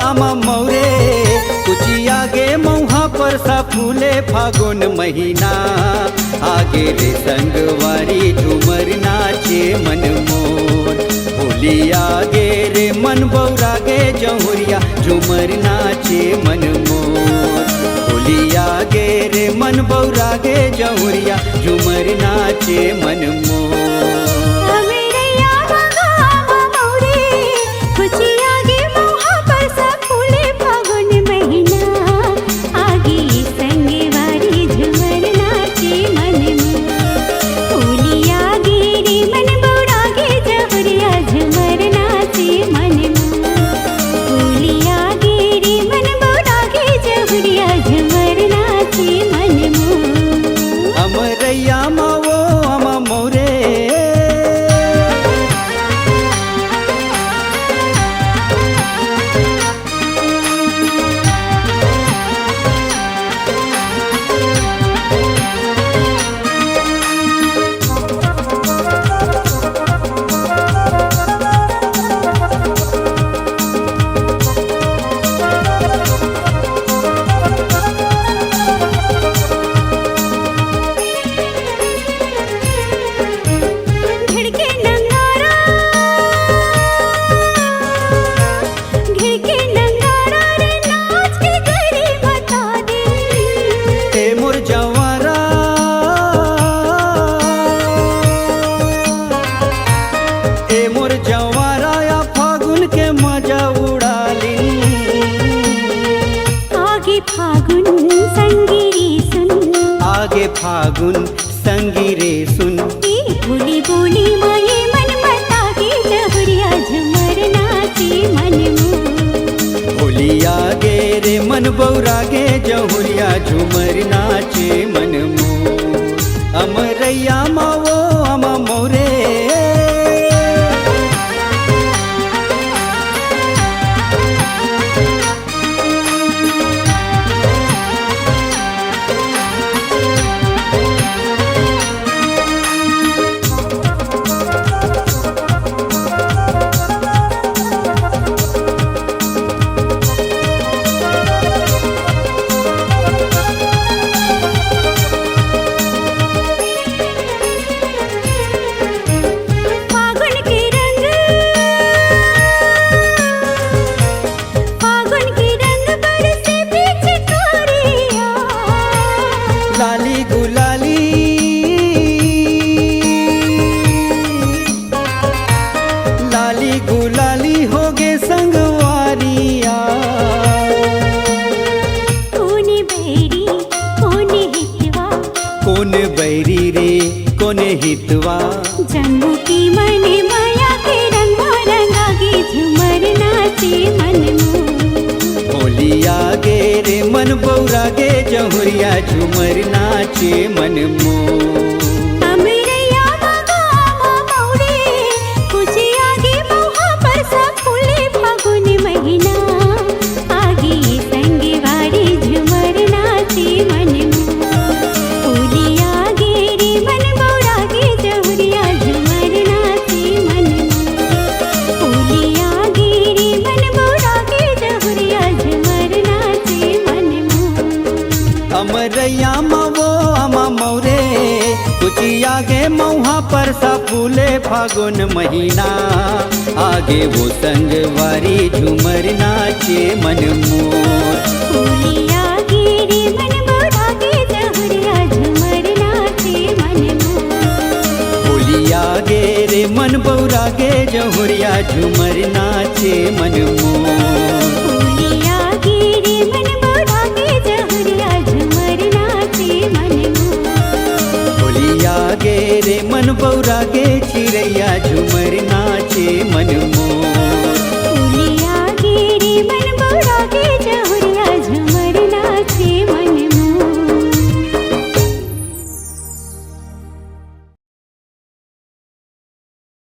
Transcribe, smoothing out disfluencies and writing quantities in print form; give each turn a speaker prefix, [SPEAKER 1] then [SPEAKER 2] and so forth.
[SPEAKER 1] आमा मौरे कुची आगे मौहा पर सा फूले फागुन महीना आगे रे संगवारी झूमर नाचे मन मोर होली आगे रे मन बौरागे जहुरिया झूमर नाचे मन मोर होली आगे रे मन बौरागे जहुरिया झूमर नाचे मन मोर फागुन संगीरे सुन
[SPEAKER 2] बोली बोली माये मन मता के जहुरिया झुमर नाचे मन मोर
[SPEAKER 1] होली आगे रे मन बौरागे जहुरिया झूमर नाचे मन मोर अमरैया मावो अमा मोरे लाली गुलाली लाली गुलाली होगे संगवारिया
[SPEAKER 2] कौन बैरी कौन हितवा
[SPEAKER 1] कौन बैरी रे कौन हितवा
[SPEAKER 2] जम्मू की मने माया के रंग रंगागे झुमर नाचे मन मोर
[SPEAKER 1] होली आगे रे मन बौरागे जहुरिया झूमर नाचे मन मोर
[SPEAKER 2] अमरैया मगा मौरे कुछ आगे मौहा पर सा फूले फागुन महीना आगे संगवारी झुमर नाचे मन मोर होली आगे रे मन बौरागे जहुरिया झुमर नाचे मन मोर होली आगे रे मन बौरागे जहुरिया झुमर नाचे मन मोर
[SPEAKER 1] अमरैया मावो अमा मौरे कुची आगे मौहा पर सा फूले फागुन महीना आगे वो संगवारी झूमर नाचे मन मोर
[SPEAKER 2] होली आगे रे मन बौरागे जहुरिया झुमर नाचे मन मोर
[SPEAKER 1] होली आगे रे मन बौरागे जहुरिया झूमर नाचे मन मोर।